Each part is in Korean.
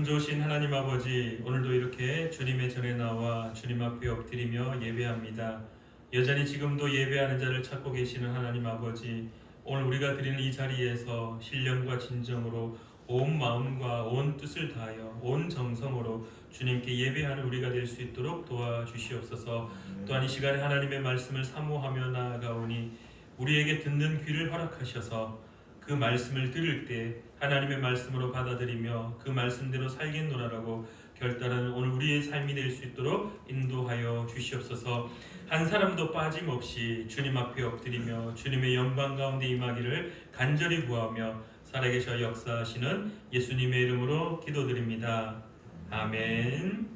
참 좋으신 하나님 아버지, 오늘도 이렇게 주님의 전에 나와 주님 앞에 엎드리며 예배합니다. 여전히 지금도 예배하는 자를 찾고 계시는 하나님 아버지, 오늘 우리가 드리는 이 자리에서 신령과 진정으로 온 마음과 온 뜻을 다하여 온 정성으로 주님께 예배하는 우리가 될 수 있도록 도와주시옵소서. 또한 이 시간에 하나님의 말씀을 사모하며 나아가오니 우리에게 듣는 귀를 허락하셔서 그 말씀을 들을 때 하나님의 말씀으로 받아들이며 그 말씀대로 살겠노라라고 결단하는 오늘 우리의 삶이 될 수 있도록 인도하여 주시옵소서. 한 사람도 빠짐없이 주님 앞에 엎드리며 주님의 영광 가운데 임하기를 간절히 구하며 살아계셔 역사하시는 예수님의 이름으로 기도드립니다. 아멘.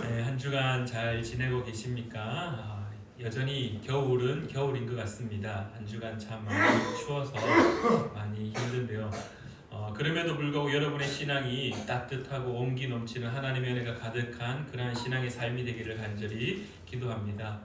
네, 한 주간 잘 지내고 계십니까? 여전히 겨울은 겨울인 것 같습니다. 한 주간 참 많이 추워서 많이 힘든데요. 그럼에도 불구하고 여러분의 신앙이 따뜻하고 온기 넘치는 하나님의 은혜가 가득한 그러한 신앙의 삶이 되기를 간절히 기도합니다.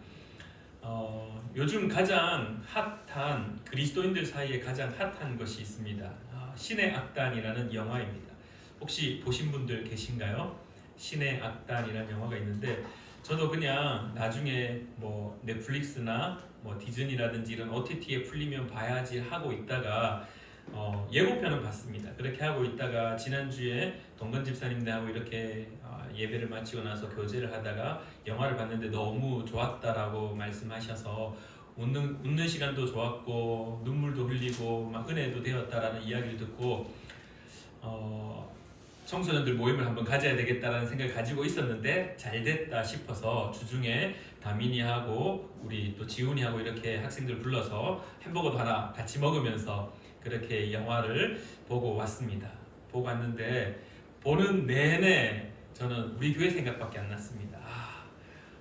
요즘 가장 핫한 그리스도인들 사이에 가장 핫한 것이 있습니다. 신의 악단이라는 영화입니다. 혹시 보신 분들 계신가요? 신의 악단이라는 영화가 있는데 저도 그냥 나중에 뭐 넷플릭스나 뭐 디즈니라든지 이런 OTT에 풀리면 봐야지 하고 있다가 예고편은 봤습니다. 그렇게 하고 있다가 지난주에 동건 집사님들하고 이렇게 예배를 마치고 나서 교제를 하다가 영화를 봤는데 너무 좋았다라고 말씀하셔서 웃는 시간도 좋았고 눈물도 흘리고 막 은혜도 되었다라는 이야기를 듣고 청소년들 모임을 한번 가져야 되겠다라는 생각을 가지고 있었는데 잘 됐다 싶어서 주중에 다민이하고 우리 또 지훈이하고 이렇게 학생들 불러서 햄버거도 하나 같이 먹으면서 그렇게 영화를 보고 왔습니다. 보고 왔는데 보는 내내 저는 우리 교회 생각밖에 안 났습니다.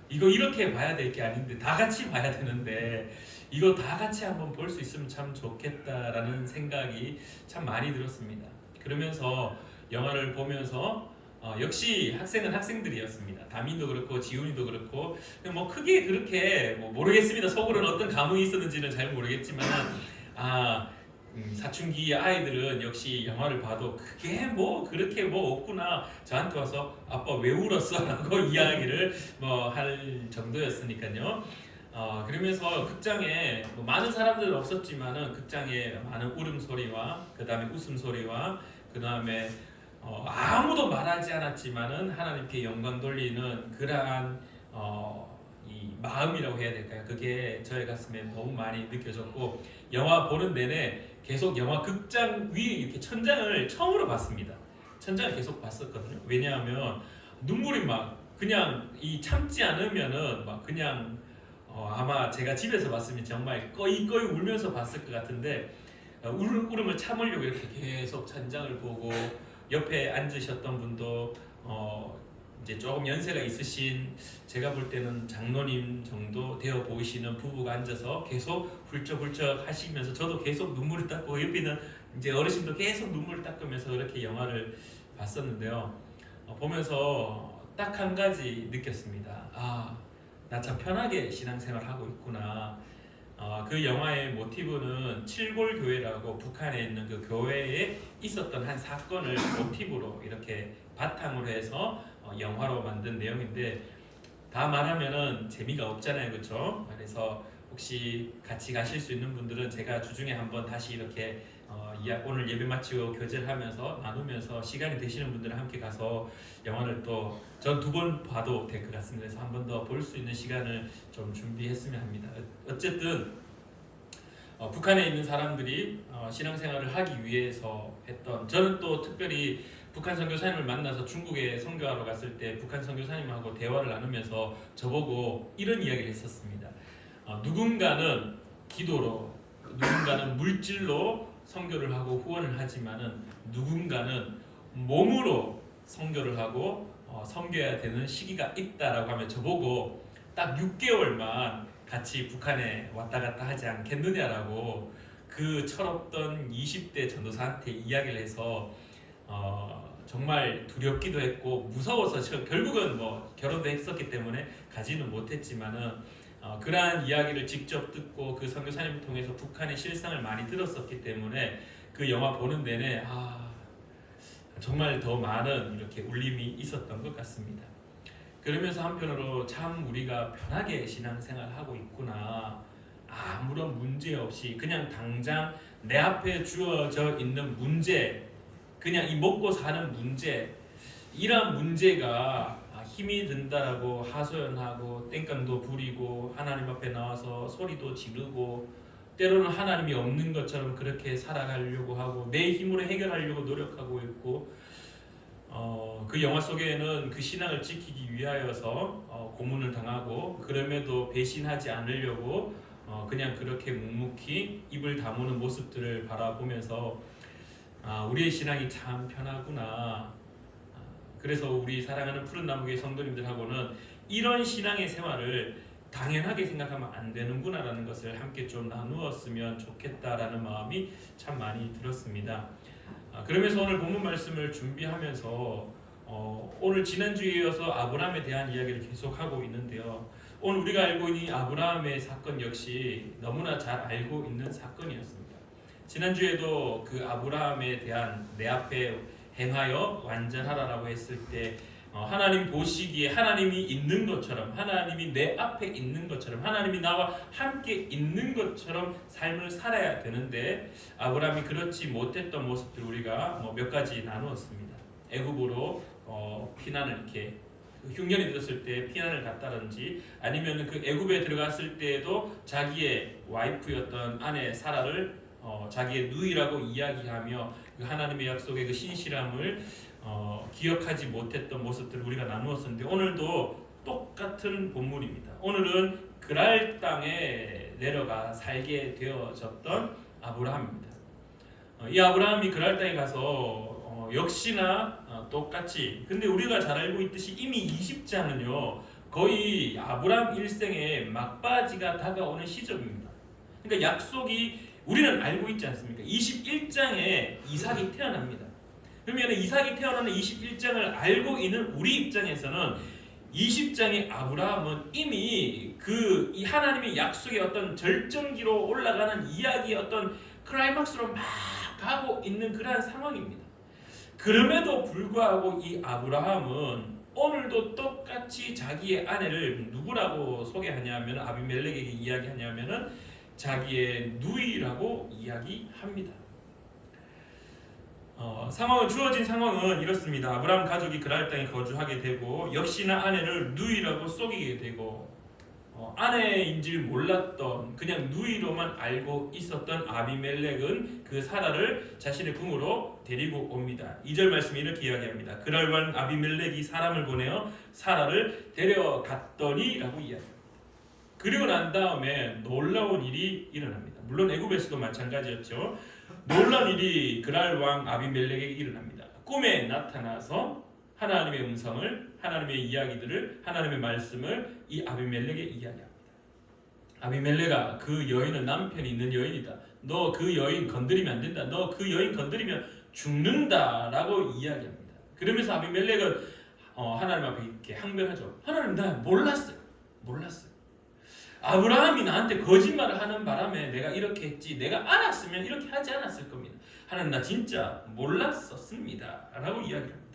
이거 이렇게 봐야 될 게 아닌데 다 같이 봐야 되는데 이거 다 같이 한번 볼 수 있으면 참 좋겠다라는 생각이 참 많이 들었습니다. 그러면서 영화를 보면서 역시 학생은 학생들이었습니다. 다민도 그렇고 지훈이도 그렇고 뭐 크게 그렇게 뭐 모르겠습니다. 속으로는 어떤 감흥이 있었는지는 잘 모르겠지만 사춘기 아이들은 역시 영화를 봐도 그게 뭐 그렇게 뭐 없구나. 저한테 와서 아빠 왜 울었어? 라고 이야기를 뭐 할 정도였으니까요. 그러면서 극장에 뭐 많은 사람들은 없었지만은 극장에 많은 울음소리와 그 다음에 웃음소리와 그 다음에 아무도 말하지 않았지만은 하나님께 영광 돌리는 그러한 이 마음이라고 해야 될까요? 그게 저의 가슴에 너무 많이 느껴졌고 영화 보는 내내 계속 영화 극장 위에 이렇게 천장을 처음으로 봤습니다. 천장을 계속 봤었거든요. 왜냐하면 눈물이 막 그냥 이 참지 않으면은 막 그냥 아마 제가 집에서 봤으면 정말 꺼이꺼이 울면서 봤을 것 같은데 울음을 참으려고 이렇게 계속 천장을 보고 옆에 앉으셨던 분도 이제 조금 연세가 있으신 제가 볼 때는 장로님 정도 되어 보이시는 부부가 앉아서 계속 훌쩍훌쩍 하시면서 저도 계속 눈물을 닦고 옆에 있는 이제 어르신도 계속 눈물을 닦으면서 그렇게 영화를 봤었는데요. 보면서 딱 한 가지 느꼈습니다. 나 참 편하게 신앙생활 하고 있구나. 그 영화의 모티브는 칠골교회라고 북한에 있는 그 교회에 있었던 한 사건을 모티브로 이렇게 바탕으로 해서 영화로 만든 내용인데 다 말하면은 재미가 없잖아요, 그렇죠? 그래서 혹시 같이 가실 수 있는 분들은 제가 주중에 한번 다시 이렇게 오늘 예배 마치고 교제를 하면서 나누면서 시간이 되시는 분들은 함께 가서 영화를 또 전 2번 봐도 될 것 같습니다. 그래서 한 번 더 볼 수 있는 시간을 좀 준비했으면 합니다. 어쨌든 북한에 있는 사람들이 신앙생활을 하기 위해서 했던 저는 또 특별히 북한 선교사님을 만나서 중국에 선교하러 갔을 때 북한 선교사님하고 대화를 나누면서 저보고 이런 이야기를 했었습니다. 누군가는 기도로 누군가는 물질로 선교를 하고 후원을 하지만은 누군가는 몸으로 선교를 하고 섬겨야 되는 시기가 있다라고 하면 저보고 딱 6개월만 같이 북한에 왔다 갔다 하지 않겠느냐라고 그 철없던 20대 전도사한테 이야기를 해서 정말 두렵기도 했고 무서워서 결국은 뭐 결혼도 했었기 때문에 가지는 못했지만은 그러한 이야기를 직접 듣고 그 선교사님을 통해서 북한의 실상을 많이 들었었기 때문에 그 영화 보는 내내 정말 더 많은 이렇게 울림이 있었던 것 같습니다. 그러면서 한편으로 참 우리가 편하게 신앙생활 하고 있구나. 아무런 문제 없이 그냥 당장 내 앞에 주어져 있는 문제, 그냥 이 먹고 사는 문제, 이런 문제가 힘이 든다라고 하소연하고 땡깡도 부리고 하나님 앞에 나와서 소리도 지르고 때로는 하나님이 없는 것처럼 그렇게 살아가려고 하고 내 힘으로 해결하려고 노력하고 있고 그 영화 속에는 그 신앙을 지키기 위하여서 고문을 당하고 그럼에도 배신하지 않으려고 그냥 그렇게 묵묵히 입을 다무는 모습들을 바라보면서 우리의 신앙이 참 편하구나. 그래서 우리 사랑하는 푸른나무교회 성도님들하고는 이런 신앙의 생활을 당연하게 생각하면 안 되는구나라는 것을 함께 좀 나누었으면 좋겠다라는 마음이 참 많이 들었습니다. 그러면서 오늘 본문 말씀을 준비하면서 오늘 지난주에 이어서 아브라함에 대한 이야기를 계속하고 있는데요. 오늘 우리가 알고 있는 아브라함의 사건 역시 너무나 잘 알고 있는 사건이었습니다. 지난주에도 그 아브라함에 대한 내 앞에 행하여 완전하라라고 했을 때 하나님 보시기에 하나님이 있는 것처럼 하나님이 내 앞에 있는 것처럼 하나님이 나와 함께 있는 것처럼 삶을 살아야 되는데 아브라함이 그렇지 못했던 모습들 우리가 몇 가지 나누었습니다. 애굽으로 피난을 이렇게 흉년이 들었을 때 피난을 갔다든지 아니면 그 애굽에 들어갔을 때에도 자기의 와이프였던 아내 사라를 자기의 누이라고 이야기하며 그 하나님의 약속의 그 신실함을 기억하지 못했던 모습들을 우리가 나누었었는데 오늘도 똑같은 본문입니다. 오늘은 그랄 땅에 내려가 살게 되어졌던 아브라함입니다. 이 아브라함이 그랄 땅에 가서 역시나 똑같이 근데 우리가 잘 알고 있듯이 이미 20장은요 거의 아브라함 일생의 막바지가 다가오는 시점입니다. 그러니까 약속이 우리는 알고 있지 않습니까? 21장에 이삭이 태어납니다. 그러면 이삭이 태어나는 21장을 알고 있는 우리 입장에서는 20장의 아브라함은 이미 이 하나님의 약속의 어떤 절정기로 올라가는 이야기의 어떤 클라이막스로 막 가고 있는 그러한 상황입니다. 그럼에도 불구하고 이 아브라함은 오늘도 똑같이 자기의 아내를 누구라고 소개하냐면 아비멜렉에게 이야기하냐면은 자기의 누이라고 이야기합니다. 주어진 상황은 이렇습니다. 아브라함 가족이 그랄 땅에 거주하게 되고 역시나 아내를 누이라고 속이게 되고 아내인 줄 몰랐던 그냥 누이로만 알고 있었던 아비멜렉은 그 사라를 자신의 궁으로 데리고 옵니다. 2절 말씀에 이렇게 이야기합니다. 그날 밤 아비멜렉이 사람을 보내어 사라를 데려갔더니 라고 이야기합니다. 그리고 난 다음에 놀라운 일이 일어납니다. 물론 애굽에서도 마찬가지였죠. 놀라운 일이 그랄 왕 아비멜렉에게 일어납니다. 꿈에 나타나서 하나님의 음성을, 하나님의 이야기들을, 하나님의 말씀을 이 아비멜렉에게 이야기합니다. 아비멜렉아, 그 여인은 남편이 있는 여인이다. 너 그 여인 건드리면 안 된다. 너 그 여인 건드리면 죽는다라고 이야기합니다. 그러면서 아비멜렉은 하나님 앞에 이렇게 항변하죠. 하나님, 나 몰랐어요. 아브라함이 나한테 거짓말을 하는 바람에 내가 이렇게 했지 내가 알았으면 이렇게 하지 않았을 겁니다. 하나님, 나 진짜 몰랐었습니다 라고 이야기합니다.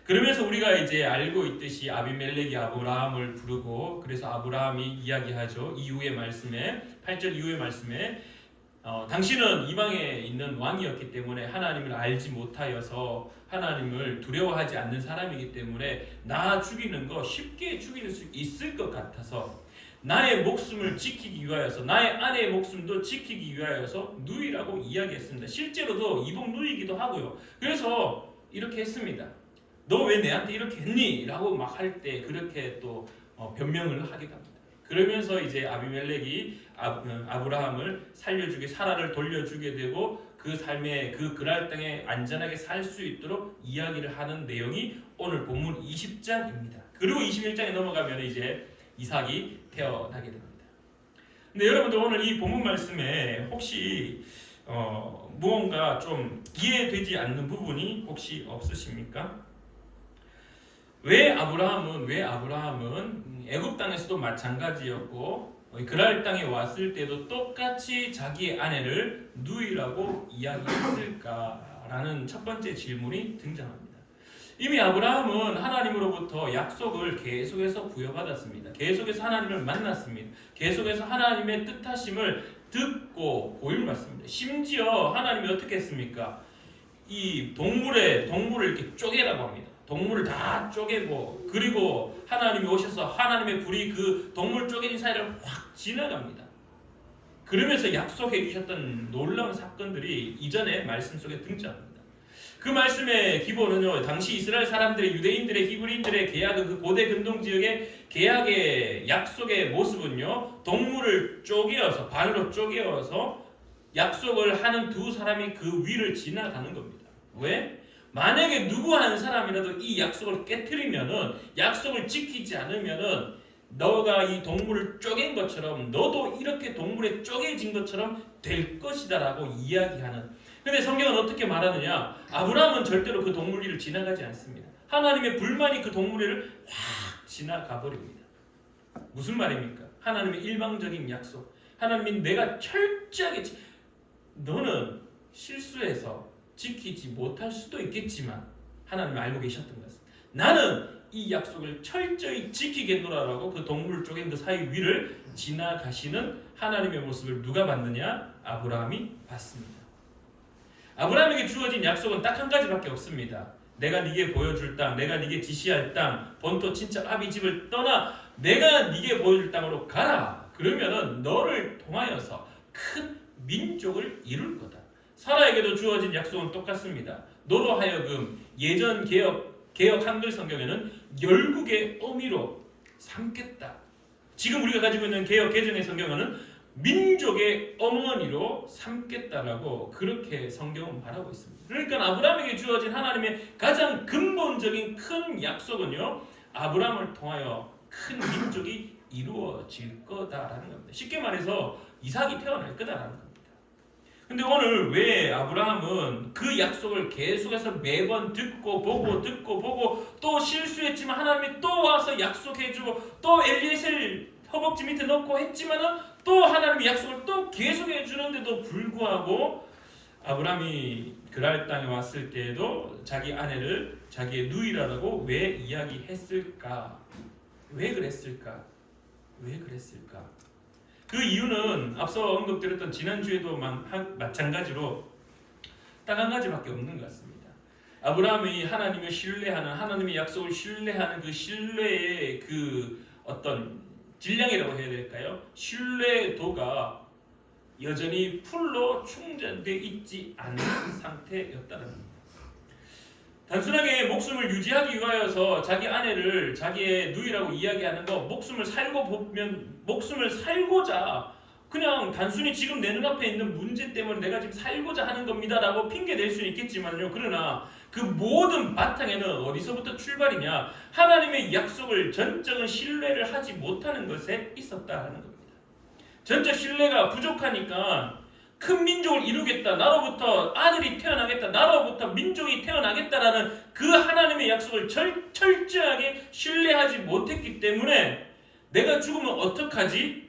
그러면서 우리가 이제 알고 있듯이 아비멜렉이 아브라함을 부르고 그래서 아브라함이 이야기하죠. 이후의 말씀에 8절 이후의 말씀에 당신은 이방에 있는 왕이었기 때문에 하나님을 알지 못하여서 하나님을 두려워하지 않는 사람이기 때문에 나 죽이는 거 쉽게 죽일 수 있을 것 같아서 나의 목숨을 지키기 위하여서 나의 아내의 목숨도 지키기 위하여서 누이라고 이야기했습니다. 실제로도 이복 누이기도 하고요. 그래서 이렇게 했습니다. 너 왜 내한테 이렇게 했니? 라고 막 할 때 그렇게 또 변명을 하기도 합니다. 그러면서 이제 아비멜렉이 아브라함을 살려주게 사라를 돌려주게 되고 그 삶의 그 그랄 땅에 안전하게 살 수 있도록 이야기를 하는 내용이 오늘 본문 20장입니다. 그리고 21장에 넘어가면 이제 이삭이 태어나게 됩니다. 근데 여러분들 오늘 이 본문 말씀에 혹시 무언가 좀 이해되지 않는 부분이 혹시 없으십니까? 왜 아브라함은 애굽 땅에서도 마찬가지였고 그랄 땅에 왔을 때도 똑같이 자기의 아내를 누이라고 이야기했을까? 라는 첫 번째 질문이 등장합니다. 이미 아브라함은 하나님으로부터 약속을 계속해서 부여받았습니다. 계속해서 하나님을 만났습니다. 계속해서 하나님의 뜻하심을 듣고 보임받습니다. 심지어 하나님이 어떻게 했습니까? 이 동물을 이렇게 쪼개라고 합니다. 동물을 다 쪼개고, 그리고 하나님이 오셔서 하나님의 불이 그 동물 쪼개진 사이를 확 지나갑니다. 그러면서 약속해 주셨던 놀라운 사건들이 이전의 말씀 속에 등장합니다. 그 말씀의 기본은요, 당시 이스라엘 사람들의, 유대인들의, 히브리인들의 계약은, 그 고대 근동 지역의 계약의 약속의 모습은요, 동물을 쪼개어서, 반으로 쪼개어서 약속을 하는 두 사람이 그 위를 지나가는 겁니다. 왜? 만약에 누구 한 사람이라도 이 약속을 깨트리면은, 약속을 지키지 않으면은, 너가 이 동물을 쪼갠 것처럼 너도 이렇게 동물에 쪼개진 것처럼 될 것이다 라고 이야기하는. 근데 성경은 어떻게 말하느냐? 아브라함은 절대로 그 동물 위를 지나가지 않습니다. 하나님의 불만이 그 동물 위를 확 지나가 버립니다. 무슨 말입니까? 하나님의 일방적인 약속. 하나님이 내가 철저하게 너는 실수해서 지키지 못할 수도 있겠지만 하나님이 알고 계셨던 것은 나는 이 약속을 철저히 지키겠노라라고 그 동물 쪼갠 그 사이 위를 지나가시는 하나님의 모습을 누가 봤느냐? 아브라함이 봤습니다. 아브라함에게 주어진 약속은 딱 한 가지밖에 없습니다. 내가 네게 보여줄 땅, 내가 네게 지시할 땅, 본토 친척 아비 집을 떠나 내가 네게 보여줄 땅으로 가라. 그러면은 너를 통하여서 큰 민족을 이룰 거다. 사라에게도 주어진 약속은 똑같습니다. 너로 하여금 예전 개혁 한글 성경에는 열국의 어미로 삼겠다. 지금 우리가 가지고 있는 개혁 개정의 성경에는 민족의 어머니로 삼겠다라고 그렇게 성경은 말하고 있습니다. 그러니까 아브라함에게 주어진 하나님의 가장 근본적인 큰 약속은요, 아브라함을 통하여 큰 민족이 이루어질 거다라는 겁니다. 쉽게 말해서 이삭이 태어날 거다라는 겁니다. 근데 오늘 왜 아브라함은 그 약속을 계속해서 매번 듣고 보고 또 실수했지만 하나님이 또 와서 약속해주고 또 엘리에셀 허벅지 밑에 넣고 했지만은 또 하나님이 약속을 또 계속해 주는데도 불구하고 아브라함이 그랄 땅에 왔을 때에도 자기 아내를 자기의 누이라고 왜 이야기했을까? 왜 그랬을까? 그 이유는 앞서 언급드렸던 지난주에도 마찬가지로 딱 한 가지밖에 없는 것 같습니다. 아브라함이 하나님을 신뢰하는, 하나님의 약속을 신뢰하는 그 신뢰의 그 어떤 질량이라고 해야 될까요? 신뢰도가 여전히 풀로 충전되어 있지 않은 상태였다는 겁니다. 단순하게 목숨을 유지하기 위하여서 자기 아내를 자기의 누이라고 이야기하는 거, 목숨을 살고자 그냥 단순히 지금 내 눈앞에 있는 문제 때문에 내가 지금 살고자 하는 겁니다 라고 핑계 댈 수는 있겠지만요, 그러나 그 모든 바탕에는 어디서부터 출발이냐? 하나님의 약속을 전적인 신뢰를 하지 못하는 것에 있었다는 겁니다. 전적 신뢰가 부족하니까 큰 민족을 이루겠다, 나로부터 아들이 태어나겠다, 나로부터 민족이 태어나겠다라는 그 하나님의 약속을 철저하게 신뢰하지 못했기 때문에 내가 죽으면 어떡하지?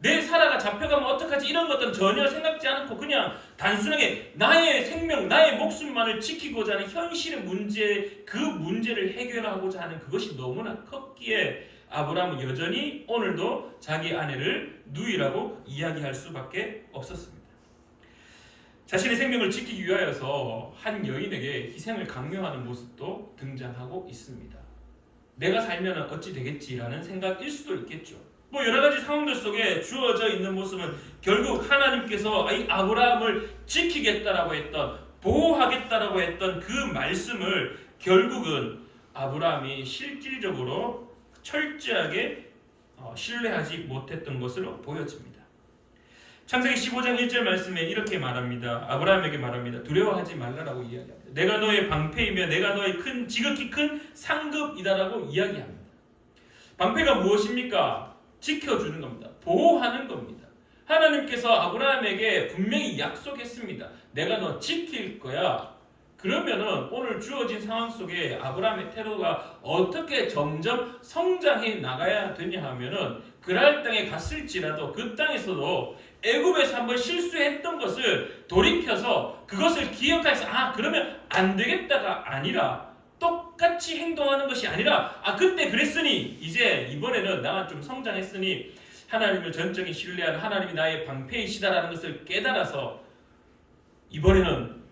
내 사라가 잡혀가면 어떡하지? 이런 것들은 전혀 생각지 않고 그냥 단순하게 나의 생명, 나의 목숨만을 지키고자 하는 현실의 문제, 그 문제를 해결하고자 하는 그것이 너무나 컸기에 아브라함은 여전히 오늘도 자기 아내를 누이라고 이야기할 수밖에 없었습니다. 자신의 생명을 지키기 위하여서 한 여인에게 희생을 강요하는 모습도 등장하고 있습니다. 내가 살면 어찌 되겠지라는 생각일 수도 있겠죠. 뭐 여러 가지 상황들 속에 주어져 있는 모습은 결국 하나님께서 이 아브라함을 지키겠다라고 했던, 보호하겠다라고 했던 그 말씀을 결국은 아브라함이 실질적으로 철저하게 신뢰하지 못했던 것으로 보여집니다. 창세기 15장 1절 말씀에 이렇게 말합니다. 아브라함에게 말합니다. 두려워하지 말라라고 이야기합니다. 내가 너의 방패이며 내가 너의 지극히 큰 상급이다라고 이야기합니다. 방패가 무엇입니까? 지켜주는 겁니다. 보호하는 겁니다. 하나님께서 아브라함에게 분명히 약속했습니다. 내가 너 지킬 거야. 그러면은 오늘 주어진 상황 속에 아브라함의 태도가 어떻게 점점 성장해 나가야 되냐 하면은 그랄 땅에 갔을지라도 그 땅에서도 애굽에서 한번 실수했던 것을 돌이켜서 그것을 기억해서 그러면 안 되겠다가 아니라 똑같이 행동하는 것이 아니라 그때 그랬으니 이제 이번에는 나가 좀 성장했으니 하나님을 전적인 신뢰하는 하나님이 나의 방패이시다라는 것을 깨달아서 이번에는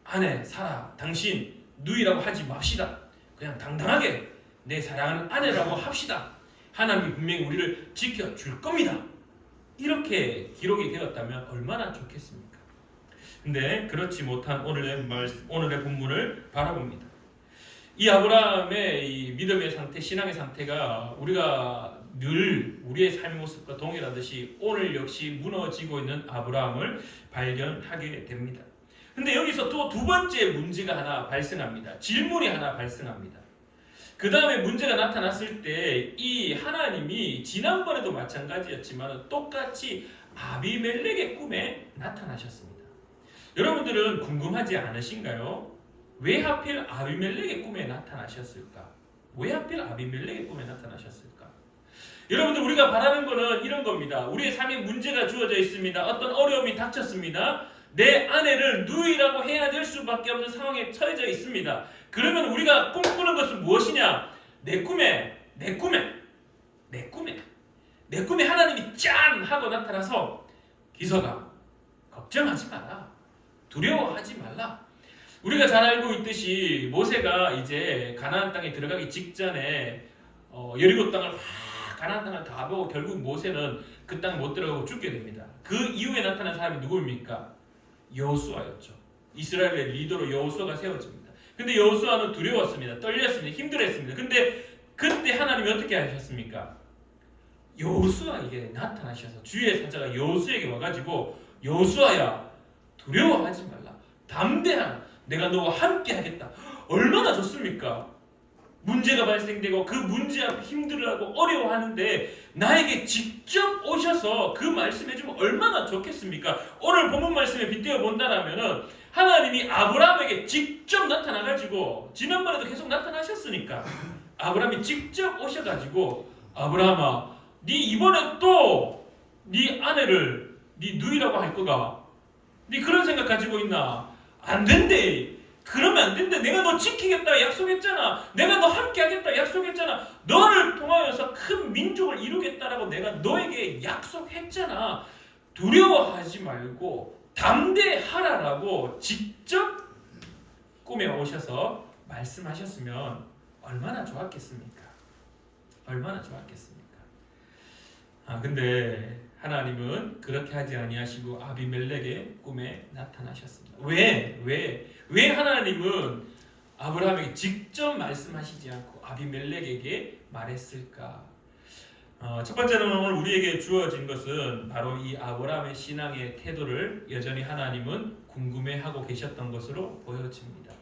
아내 사라 당신 누이라고 하지 맙시다. 그냥 당당하게 내 사랑하는 아내라고 합시다. 하나님이 분명히 우리를 지켜줄 겁니다. 이렇게 기록이 되었다면 얼마나 좋겠습니까? 근데 그렇지 못한 오늘의 본문을 바라봅니다. 이 아브라함의 이 믿음의 상태, 신앙의 상태가 우리가 늘 우리의 삶의 모습과 동일하듯이 오늘 역시 무너지고 있는 아브라함을 발견하게 됩니다. 근데 여기서 또 두 번째 문제가 하나 발생합니다. 질문이 하나 발생합니다. 그 다음에 문제가 나타났을 때 이 하나님이 지난번에도 마찬가지였지만 똑같이 아비멜렉의 꿈에 나타나셨습니다. 여러분들은 궁금하지 않으신가요? 왜 하필 아비멜렉의 꿈에 나타나셨을까? 왜 하필 아비멜렉의 꿈에 나타나셨을까? 여러분들 우리가 바라는 거는 이런 겁니다. 우리의 삶에 문제가 주어져 있습니다. 어떤 어려움이 닥쳤습니다. 내 아내를 누이라고 해야 될 수밖에 없는 상황에 처해져 있습니다. 그러면 우리가 꿈꾸는 것은 무엇이냐? 내 꿈에 하나님이 짠! 하고 나타나서 기서가 걱정하지 마라. 두려워하지 말라. 우리가 잘 알고 있듯이 모세가 이제 가나안 땅에 들어가기 직전에 여리고 땅을 가나안 땅을 다 보고 결국 모세는 그 땅 못 들어가고 죽게 됩니다. 그 이후에 나타난 사람이 누구입니까? 여호수아였죠. 이스라엘의 리더로 여호수아가 세워집니다. 근데 여호수아는 두려웠습니다. 떨렸습니다. 힘들었습니다. 근데 그때 하나님이 어떻게 하셨습니까? 여호수아에게 나타나셔서 주의 사자가 여호수아에게 와가지고 여호수아야 두려워하지 말라. 담대하라. 내가 너와 함께 하겠다. 얼마나 좋습니까? 문제가 발생되고 그 문제 앞에 힘들어하고 어려워하는데 나에게 직접 오셔서 그 말씀해주면 얼마나 좋겠습니까? 오늘 본문 말씀에 빗대어 본다라면은 하나님이 아브라함에게 직접 나타나가지고 지난번에도 계속 나타나셨으니까 아브라함이 직접 오셔가지고 아브라함아 네 이번에 또 네 아내를 네 누이라고 할 거가 네 그런 생각 가지고 있나? 안 된대. 그러면 안 된대. 내가 너 지키겠다 약속했잖아. 내가 너 함께 하겠다 약속했잖아. 너를 통하여서 큰 민족을 이루겠다라고 내가 너에게 약속했잖아. 두려워하지 말고 담대하라라고 직접 꿈에 오셔서 말씀하셨으면 얼마나 좋았겠습니까? 얼마나 좋았겠습니까? 근데 하나님은 그렇게 하지 아니하시고 아비멜렉의 꿈에 나타나셨습니다. 왜 하나님은 아브라함에게 직접 말씀하시지 않고 아비멜렉에게 말했을까? 첫 번째는 오늘 우리에게 주어진 것은 바로 이 아브라함의 신앙의 태도를 여전히 하나님은 궁금해하고 계셨던 것으로 보여집니다.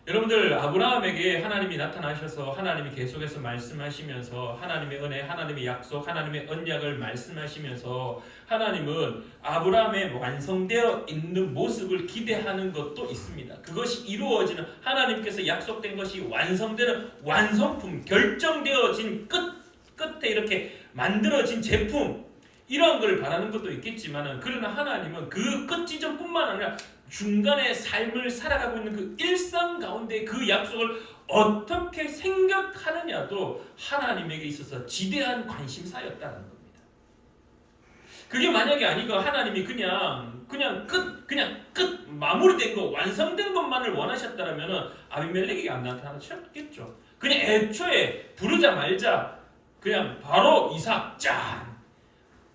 여러분들 아브라함에게 하나님이 나타나셔서 하나님이 계속해서 말씀하시면서 하나님의 은혜, 하나님의 약속, 하나님의 언약을 말씀하시면서 하나님은 아브라함의 완성되어 있는 모습을 기대하는 것도 있습니다. 그것이 이루어지는 하나님께서 약속된 것이 완성되는 완성품, 결정되어진 끝에 이렇게 만들어진 제품 이런 걸 바라는 것도 있겠지만 그러나 하나님은 그 끝 지점뿐만 아니라 중간에 삶을 살아가고 있는 그 일상 가운데 그 약속을 어떻게 생각하느냐도 하나님에게 있어서 지대한 관심사였다는 겁니다. 그게 만약에 아니고 하나님이 그냥 끝 마무리된 거 완성된 것만을 원하셨다면 아비멜렉에게 안 나타나셨겠죠. 그냥 애초에 부르자 말자 그냥 바로 이삭 짠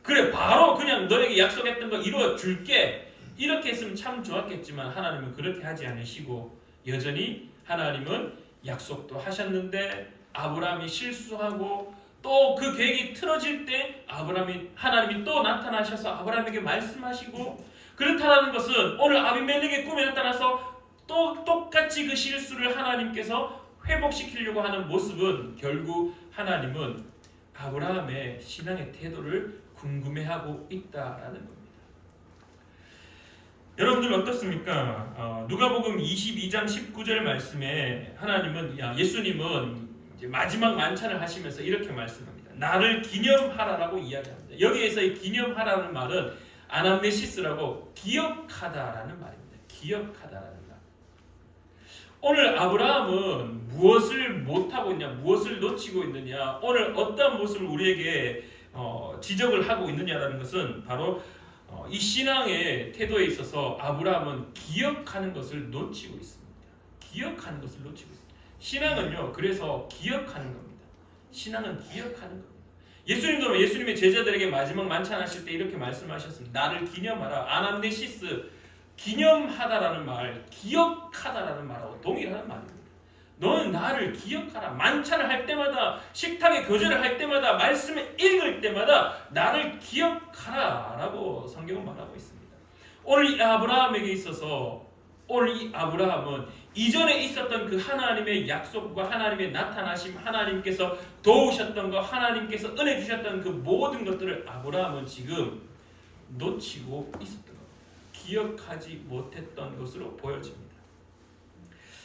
그래 바로 그냥 너에게 약속했던 거 이루어 줄게 이렇게 했으면 참 좋았겠지만 하나님은 그렇게 하지 않으시고 여전히 하나님은 약속도 하셨는데 아브라함이 실수하고 또 그 계획이 틀어질 때 하나님이 또 나타나셔서 아브라함에게 말씀하시고 그렇다는 것은 오늘 아비멜렉의 꿈에 나타나서 또 똑같이 그 실수를 하나님께서 회복시키려고 하는 모습은 결국 하나님은 아브라함의 신앙의 태도를 궁금해하고 있다라는 겁니다. 여러분들 어떻습니까? 누가복음 22장 19절 말씀에 예수님은 이제 마지막 만찬을 하시면서 이렇게 말씀합니다. 나를 기념하라라고 이야기합니다. 여기에서 이 기념하라는 말은 아남네시스라고 기억하다라는 말입니다. 기억하다라는 말. 오늘 아브라함은 무엇을 못하고 있냐, 무엇을 놓치고 있느냐, 오늘 어떤 모습을 우리에게 지적을 하고 있느냐라는 것은 바로 이 신앙의 태도에 있어서 아브라함은 기억하는 것을 놓치고 있습니다. 기억하는 것을 놓치고 있습니다. 신앙은요, 그래서 기억하는 겁니다. 신앙은 기억하는 겁니다. 예수님도 예수님의 제자들에게 마지막 만찬하실 때 이렇게 말씀하셨습니다. 나를 기념하라. 아남네시스, 기념하다라는 말, 기억하다라는 말하고 동일한 말입니다. 너는 나를 기억하라. 만찬을 할 때마다, 식탁에 교제를 할 때마다, 말씀을 읽을 때마다 나를 기억하라 라고 성경은 말하고 있습니다. 오늘 이 아브라함에게 있어서 오늘 이 아브라함은 이전에 있었던 그 하나님의 약속과 하나님의 나타나심, 하나님께서 도우셨던 것, 하나님께서 은혜 주셨던 그 모든 것들을 아브라함은 지금 놓치고 있었던 겁니다. 기억하지 못했던 것으로 보여집니다.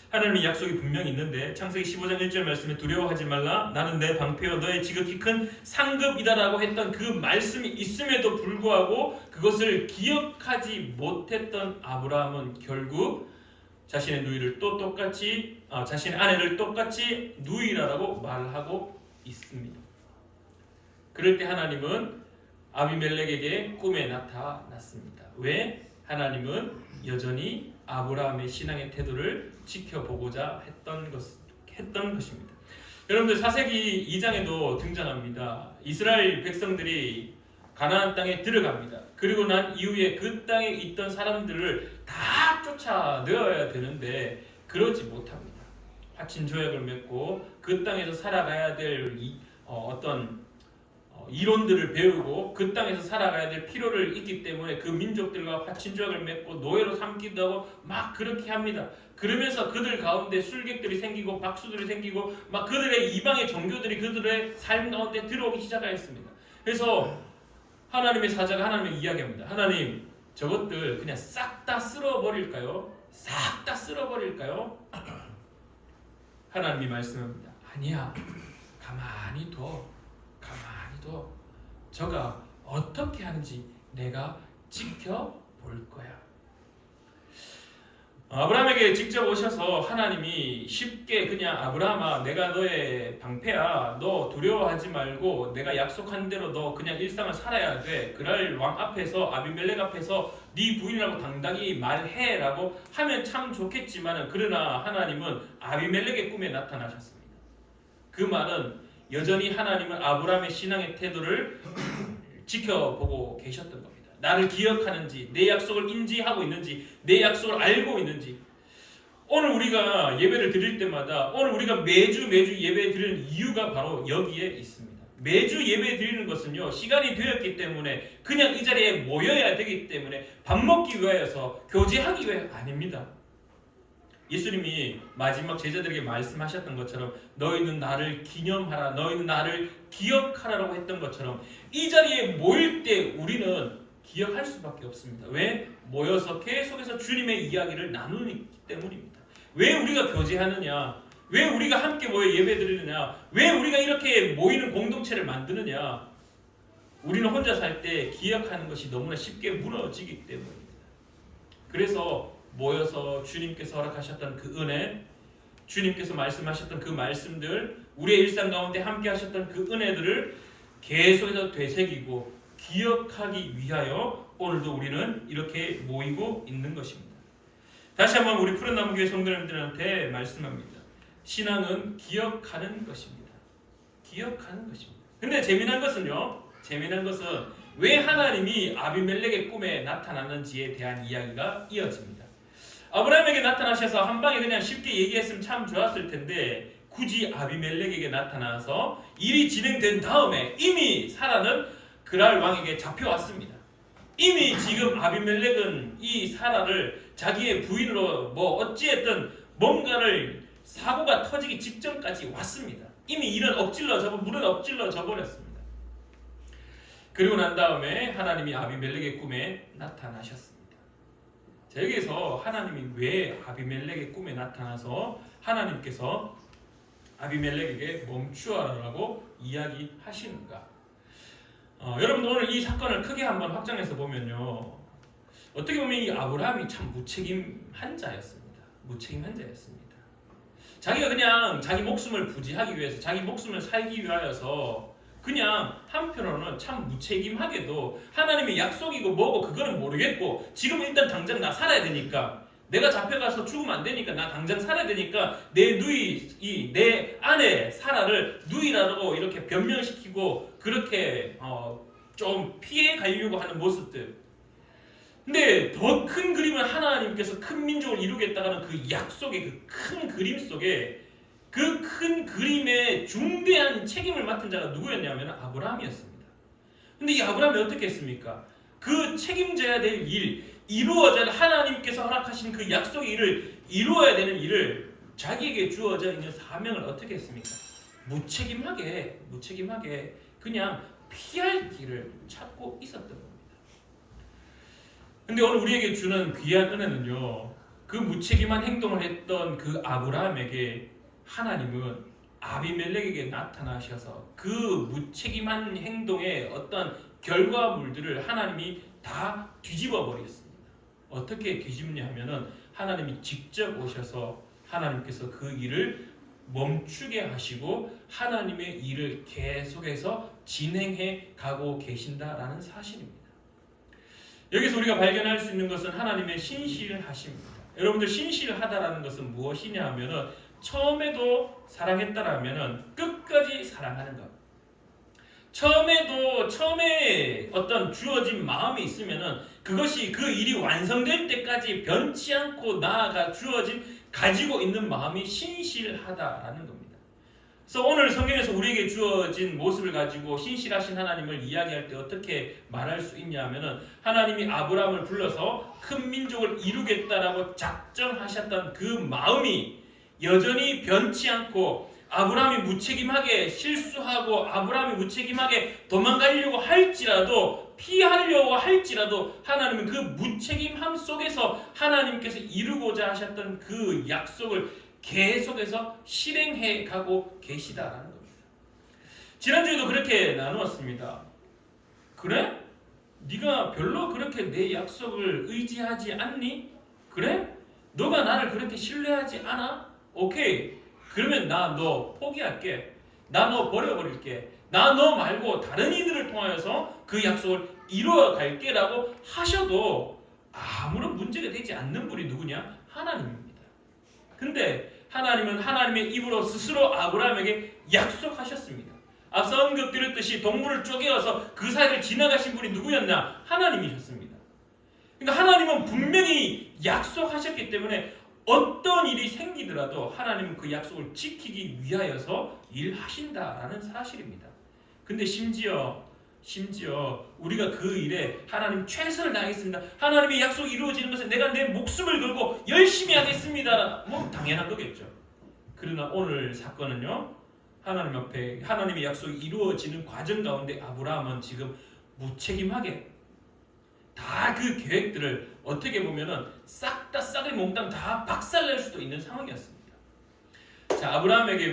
하나님의 약속이 분명히 있는데 창세기 15장 1절 말씀에 두려워하지 말라 나는 내 방패여 너의 지극히 큰 상급이다라고 했던 그 말씀이 있음에도 불구하고 그것을 기억하지 못했던 아브라함은 결국 자신의 누이를 또 똑같이 자신의 아내를 똑같이 누이라고 말하고 있습니다. 그럴 때 하나님은 아비멜렉에게 꿈에 나타났습니다. 왜? 하나님은 여전히 아브라함의 신앙의 태도를 지켜보고자 했던 것입니다. 여러분들 사세기 2장에도 등장합니다. 이스라엘 백성들이 가나안 땅에 들어갑니다. 그리고 난 이후에 그 땅에 있던 사람들을 다 쫓아내어야 되는데 그러지 못합니다. 화친 조약을 맺고 그 땅에서 살아가야 될 어떤 이론들을 배우고 그 땅에서 살아가야 될 필요를 있기 때문에 그 민족들과 화친 조약을 맺고 노예로 삼기도 하고 막 그렇게 합니다. 그러면서 그들 가운데 술객들이 생기고 박수들이 생기고 막 그들의 이방의 종교들이 그들의 삶 가운데 들어오기 시작하였습니다. 그래서 하나님의 사자가 하나님의 이야기합니다. 하나님, 저것들 그냥 싹 다 쓸어버릴까요? 싹 다 쓸어버릴까요? 하나님이 말씀합니다. 아니야, 가만히 둬. 저가 어떻게 하는지 내가 지켜볼 거야. 아브라함에게 직접 오셔서 하나님이 쉽게 그냥 아브라함아 내가 너의 방패야. 너 두려워하지 말고 내가 약속한 대로 너 그냥 일상을 살아야 돼. 그럴 왕 앞에서 아비멜렉 앞에서 네 부인이라고 당당히 말해라고 하면 참 좋겠지만 그러나 하나님은 아비멜렉의 꿈에 나타나셨습니다. 그 말은 여전히 하나님은 아브라함의 신앙의 태도를 지켜보고 계셨던 겁니다. 나를 기억하는지, 내 약속을 인지하고 있는지, 내 약속을 알고 있는지. 오늘 우리가 예배를 드릴 때마다 오늘 우리가 매주 예배 드리는 이유가 바로 여기에 있습니다. 매주 예배 드리는 것은요, 시간이 되었기 때문에 그냥 이 자리에 모여야 되기 때문에 밥 먹기 위하여서 교제하기 위해 아닙니다. 예수님이 마지막 제자들에게 말씀하셨던 것처럼 너희는 나를 기념하라, 너희는 나를 기억하라라고 했던 것처럼 이 자리에 모일 때 우리는 기억할 수밖에 없습니다. 왜? 모여서 계속해서 주님의 이야기를 나누기 때문입니다. 왜 우리가 교제하느냐? 왜 우리가 함께 모여 예배드리느냐? 왜 우리가 이렇게 모이는 공동체를 만드느냐? 우리는 혼자 살 때 기억하는 것이 너무나 쉽게 무너지기 때문입니다. 그래서 모여서 주님께서 허락하셨던 그 은혜, 주님께서 말씀하셨던 그 말씀들, 우리의 일상 가운데 함께 하셨던 그 은혜들을 계속해서 되새기고 기억하기 위하여 오늘도 우리는 이렇게 모이고 있는 것입니다. 다시 한번 우리 푸른나무교회 성도님들한테 말씀합니다. 신앙은 기억하는 것입니다. 기억하는 것입니다. 근데 재미난 것은 왜 하나님이 아비멜렉의 꿈에 나타났는지에 대한 이야기가 이어집니다. 아브라함에게 나타나셔서 한 방에 그냥 쉽게 얘기했으면 참 좋았을 텐데 굳이 아비멜렉에게 나타나서 일이 진행된 다음에 이미 사라는 그랄 왕에게 잡혀왔습니다. 이미 지금 아비멜렉은 이 사라를 자기의 부인으로 어찌했든 뭔가를 사고가 터지기 직전까지 왔습니다. 이미 일은 물은 엎질러져 버렸습니다. 그리고 난 다음에 하나님이 아비멜렉의 꿈에 나타나셨습니다. 자, 여기서 하나님이 왜 아비멜렉의 꿈에 나타나서 하나님께서 아비멜렉에게 멈추어라라고 이야기하시는가? 여러분들 오늘 이 사건을 크게 한번 확장해서 보면요, 어떻게 보면 이 아브라함이 참 무책임한 자였습니다. 무책임한 자였습니다. 자기가 그냥 자기 목숨을 부지하기 위해서, 자기 목숨을 살기 위하여서 그냥 한편으로는 참 무책임하게도 하나님의 약속이고 뭐고 그거는 모르겠고 지금 일단 당장 나 살아야 되니까, 내가 잡혀가서 죽으면 안 되니까 나 당장 살아야 되니까 내 누이, 내 아내 사라를 누이라고 이렇게 변명시키고 그렇게 좀 피해 가려고 하는 모습들. 근데 더 큰 그림은 하나님께서 큰 민족을 이루겠다는 그 약속의 그 큰 그림 속에, 그 큰 그림의 중대한 책임을 맡은 자가 누구였냐면 아브라함이었습니다. 근데 이 아브라함이 어떻게 했습니까? 그 책임져야 될 일, 이루어져야 할 하나님께서 허락하신 그 약속의 일을 이루어야 되는 일을, 자기에게 주어져 있는 사명을 어떻게 했습니까? 무책임하게 그냥 피할 길을 찾고 있었던 겁니다. 근데 오늘 우리에게 주는 귀한 은혜는요, 그 무책임한 행동을 했던 그 아브라함에게 하나님은 아비멜렉에게 나타나셔서 그 무책임한 행동의 어떤 결과물들을 하나님이 다 뒤집어 버리겠습니다. 어떻게 뒤집냐 하면은 하나님이 직접 오셔서 하나님께서 그 일을 멈추게 하시고 하나님의 일을 계속해서 진행해 가고 계신다라는 사실입니다. 여기서 우리가 발견할 수 있는 것은 하나님의 신실하심입니다. 여러분들, 신실하다라는 것은 무엇이냐 하면은 처음에도 사랑했다라면은 끝까지 사랑하는 것. 처음에 어떤 주어진 마음이 있으면은 그것이 그 일이 완성될 때까지 변치 않고 나아가 가지고 있는 마음이 신실하다라는 겁니다. 그래서 오늘 성경에서 우리에게 주어진 모습을 가지고 신실하신 하나님을 이야기할 때 어떻게 말할 수 있냐 하면은, 하나님이 아브라함을 불러서 큰 민족을 이루겠다라고 작정하셨던 그 마음이 여전히 변치 않고, 아브라함이 무책임하게 실수하고 아브라함이 무책임하게 도망가려고 할지라도, 피하려고 할지라도 하나님은 그 무책임함 속에서 하나님께서 이루고자 하셨던 그 약속을 계속해서 실행해 가고 계시다라는 겁니다. 지난주에도 그렇게 나누었습니다. 그래? 네가 별로 그렇게 내 약속을 의지하지 않니? 그래? 너가 나를 그렇게 신뢰하지 않아? 오케이. 그러면 나 너 포기할게. 나 너 버려버릴게. 나 너 말고 다른 이들을 통하여서 그 약속을 이루어갈게 라고 하셔도 아무런 문제가 되지 않는 분이 누구냐? 하나님입니다. 근데 하나님은 하나님의 입으로 스스로 아브라함에게 약속하셨습니다. 앞서 언급드렸듯이 동물을 쪼개어서 그 사이를 지나가신 분이 누구였나? 하나님이셨습니다. 그러니까 하나님은 분명히 약속하셨기 때문에 어떤 일이 생기더라도 하나님은 그 약속을 지키기 위하여서 일하신다라는 사실입니다. 근데 심지어 우리가 그 일에 하나님 최선을 다하겠습니다. 하나님의 약속이 이루어지는 것에 내가 내 목숨을 걸고 열심히 하겠습니다. 뭐 당연한 거겠죠. 그러나 오늘 사건은요, 하나님 앞에 하나님의 약속이 이루어지는 과정 가운데 아브라함은 지금 무책임하게 다 그 계획들을 어떻게 보면은 싹 다 싹을 몽땅 다 박살낼 수도 있는 상황이었습니다. 자, 아브라함에게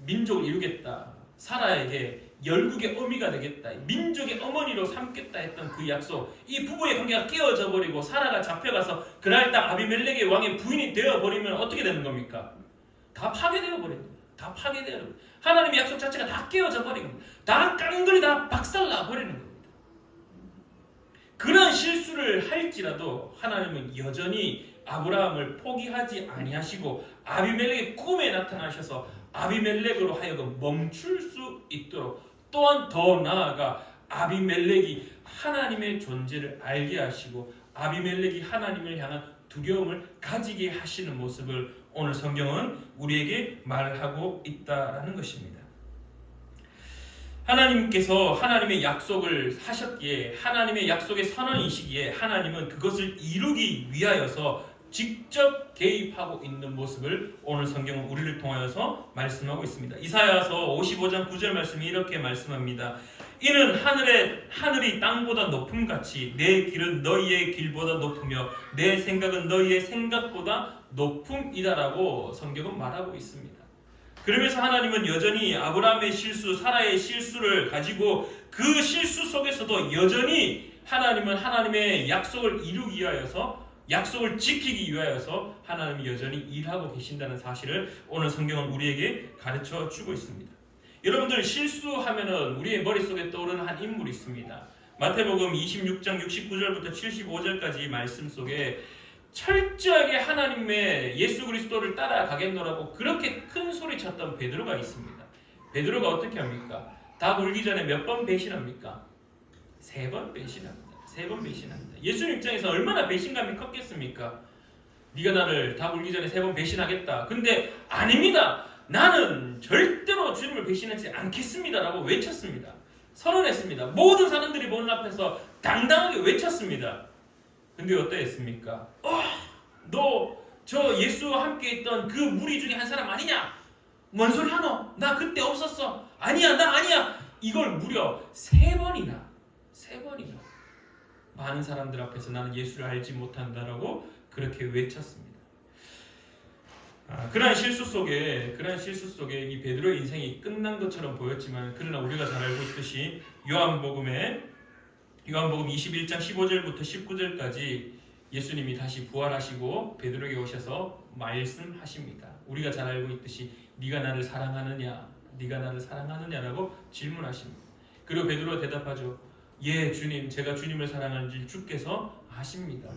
민족을 이루겠다, 사라에게 열국의 어미가 되겠다, 민족의 어머니로 삼겠다 했던 그 약속, 이 부부의 관계가 깨어져 버리고 사라가 잡혀가서 그날딱 아비멜렉의 왕의 부인이 되어버리면 어떻게 되는 겁니까? 다 파괴되어 버립니다. 다 파괴되어, 하나님의 약속 자체가 다 깨어져 버리고 다 깡그리 다 박살나 버리는 겁니다. 그런 실수를 할지라도 하나님은 여전히 아브라함을 포기하지 아니하시고 아비멜렉의 꿈에 나타나셔서 아비멜렉으로 하여금 멈출 수 있도록, 또한 더 나아가 아비멜렉이 하나님의 존재를 알게 하시고 아비멜렉이 하나님을 향한 두려움을 가지게 하시는 모습을 오늘 성경은 우리에게 말하고 있다라는 것입니다. 하나님께서 하나님의 약속을 하셨기에, 하나님의 약속의 선언이시기에 하나님은 그것을 이루기 위하여서 직접 개입하고 있는 모습을 오늘 성경은 우리를 통하여서 말씀하고 있습니다. 이사야서 55장 9절 말씀이 이렇게 말씀합니다. 이는 하늘이 땅보다 높음같이 내 길은 너희의 길보다 높으며 내 생각은 너희의 생각보다 높음이다라고 성경은 말하고 있습니다. 그러면서 하나님은 여전히 아브라함의 실수, 사라의 실수를 가지고 그 실수 속에서도 여전히 하나님은 하나님의 약속을 이루기 위하여서, 약속을 지키기 위하여서 하나님이 여전히 일하고 계신다는 사실을 오늘 성경은 우리에게 가르쳐 주고 있습니다. 여러분들, 실수하면은 우리의 머릿속에 떠오르는 한 인물이 있습니다. 마태복음 26장 69절부터 75절까지 말씀 속에 철저하게 하나님의 예수 그리스도를 따라가겠노라고 그렇게 큰 소리 쳤던 베드로가 있습니다. 베드로가 어떻게 합니까? 다 울기 전에 몇 번 배신합니까? 3번 배신합니다. 3번 배신합니다. 예수님 입장에서 얼마나 배신감이 컸겠습니까? 네가 나를 다 울기 전에 3번 배신하겠다. 근데 아닙니다. 나는 절대로 주님을 배신하지 않겠습니다 라고 외쳤습니다. 선언했습니다. 모든 사람들이 보는 앞에서 당당하게 외쳤습니다. 근데 어떠했습니까? 너 저 예수와 함께 있던 그 무리 중에 한 사람 아니냐? 뭔 소리 하노? 나 그때 없었어. 아니야, 나 아니야. 이걸 무려 3번이나 많은 사람들 앞에서 나는 예수를 알지 못한다라고 그렇게 외쳤습니다. 그러한 실수 속에 이 베드로의 인생이 끝난 것처럼 보였지만, 그러나 우리가 잘 알고 있듯이 요한복음 21장 15절부터 19절까지 예수님이 다시 부활하시고 베드로에게 오셔서 말씀하십니다. 우리가 잘 알고 있듯이 네가 나를 사랑하느냐, 네가 나를 사랑하느냐라고 질문하십니다. 그리고 베드로가 대답하죠. 예, 주님, 제가 주님을 사랑하는지 주께서 아십니다.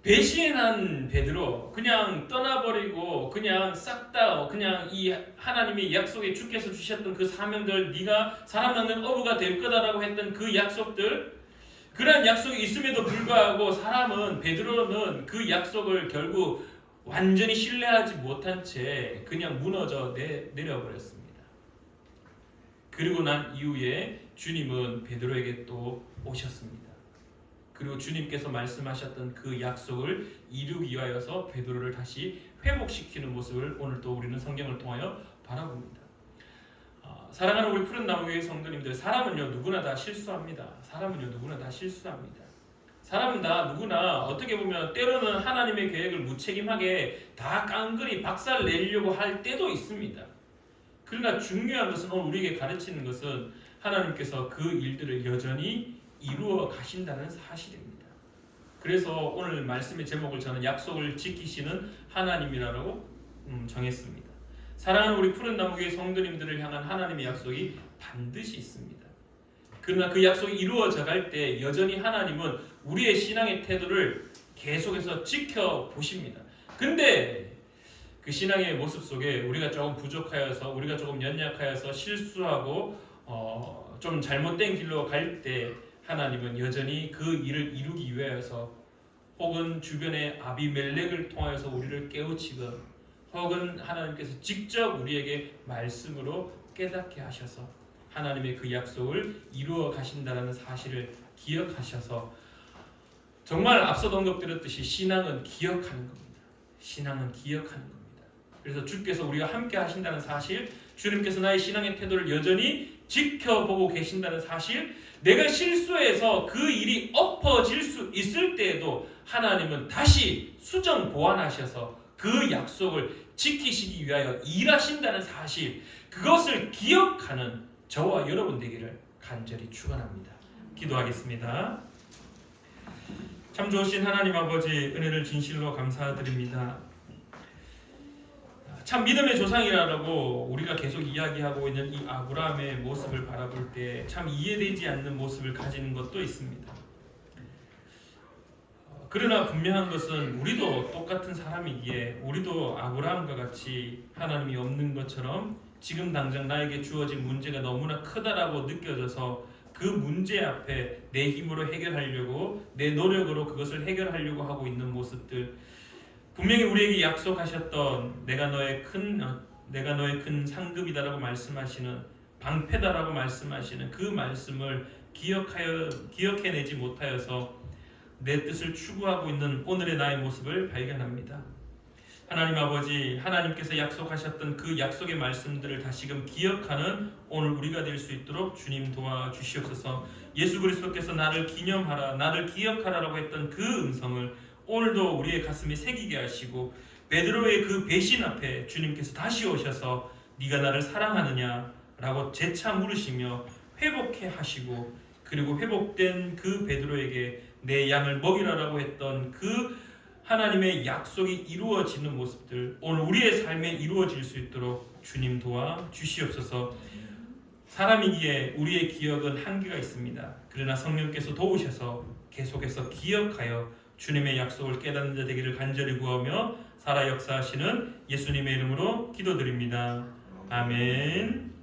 배신한 베드로, 그냥 떠나버리고 그냥 싹 다 그냥 이 하나님의 약속에 주께서 주셨던 그 사명들, 네가 사람 낳는 어부가 될 거다라고 했던 그 약속들, 그러한 약속이 있음에도 불구하고 베드로는 그 약속을 결국 완전히 신뢰하지 못한 채 그냥 무너져 내려버렸습니다. 그리고 난 이후에 주님은 베드로에게 또 오셨습니다. 그리고 주님께서 말씀하셨던 그 약속을 이루기 위하여서 베드로를 다시 회복시키는 모습을 오늘 또 우리는 성경을 통하여 바라봅니다. 사랑하는 우리 푸른 나무교회 성도님들, 사람은요 누구나 다 실수합니다. 사람은 다 누구나 어떻게 보면 때로는 하나님의 계획을 무책임하게 다 깡그리 박살 내려고 할 때도 있습니다. 그러나 중요한 것은, 오늘 우리에게 가르치는 것은 하나님께서 그 일들을 여전히 이루어 가신다는 사실입니다. 그래서 오늘 말씀의 제목을 저는 약속을 지키시는 하나님이라고 정했습니다. 사랑하는 우리 푸른 나무교회 성도님들을 향한 하나님의 약속이 반드시 있습니다. 그러나 그 약속이 이루어져 갈 때 여전히 하나님은 우리의 신앙의 태도를 계속해서 지켜보십니다. 근데 그 신앙의 모습 속에 우리가 조금 부족하여서, 우리가 조금 연약하여서 실수하고 좀 잘못된 길로 갈 때 하나님은 여전히 그 일을 이루기 위하여서, 혹은 주변의 아비멜렉을 통하여서 우리를 깨우치건, 혹은 하나님께서 직접 우리에게 말씀으로 깨닫게 하셔서 하나님의 그 약속을 이루어 가신다는 사실을 기억하셔서, 정말 앞서도 언급드렸듯이 신앙은 기억하는 겁니다. 그래서 주께서 우리가 함께 하신다는 사실, 주님께서 나의 신앙의 태도를 여전히 지켜보고 계신다는 사실, 내가 실수해서 그 일이 엎어질 수 있을 때에도 하나님은 다시 수정 보완하셔서 그 약속을 지키시기 위하여 일하신다는 사실, 그것을 기억하는 저와 여러분 되기를 간절히 축원합니다. 기도하겠습니다. 참 좋으신 하나님 아버지, 은혜를 진실로 감사드립니다. 참 믿음의 조상이라고 우리가 계속 이야기하고 있는 이 아브라함의 모습을 바라볼 때 참 이해되지 않는 모습을 가지는 것도 있습니다. 그러나 분명한 것은 우리도 똑같은 사람이기에, 우리도 아브라함과 같이 하나님이 없는 것처럼 지금 당장 나에게 주어진 문제가 너무나 크다라고 느껴져서 그 문제 앞에 내 힘으로 해결하려고, 내 노력으로 그것을 해결하려고 하고 있는 모습들, 분명히 우리에게 약속하셨던 내가 너의 큰 상급이다라고 말씀하시는, 방패다라고 말씀하시는 그 말씀을 기억해내지 못하여서 내 뜻을 추구하고 있는 오늘의 나의 모습을 발견합니다. 하나님 아버지, 하나님께서 약속하셨던 그 약속의 말씀들을 다시금 기억하는 오늘 우리가 될 수 있도록 주님 도와주시옵소서. 예수 그리스도께서 나를 기념하라, 나를 기억하라라고 했던 그 음성을 오늘도 우리의 가슴에 새기게 하시고, 베드로의 그 배신 앞에 주님께서 다시 오셔서 네가 나를 사랑하느냐 라고 재차 물으시며 회복해 하시고, 그리고 회복된 그 베드로에게 내 양을 먹이라라고 했던 그 하나님의 약속이 이루어지는 모습들, 오늘 우리의 삶에 이루어질 수 있도록 주님 도와 주시옵소서. 사람이기에 우리의 기억은 한계가 있습니다. 그러나 성령께서 도우셔서 계속해서 기억하여 주님의 약속을 깨닫는 자 되기를 간절히 구하며 살아 역사하시는 예수님의 이름으로 기도드립니다. 아멘.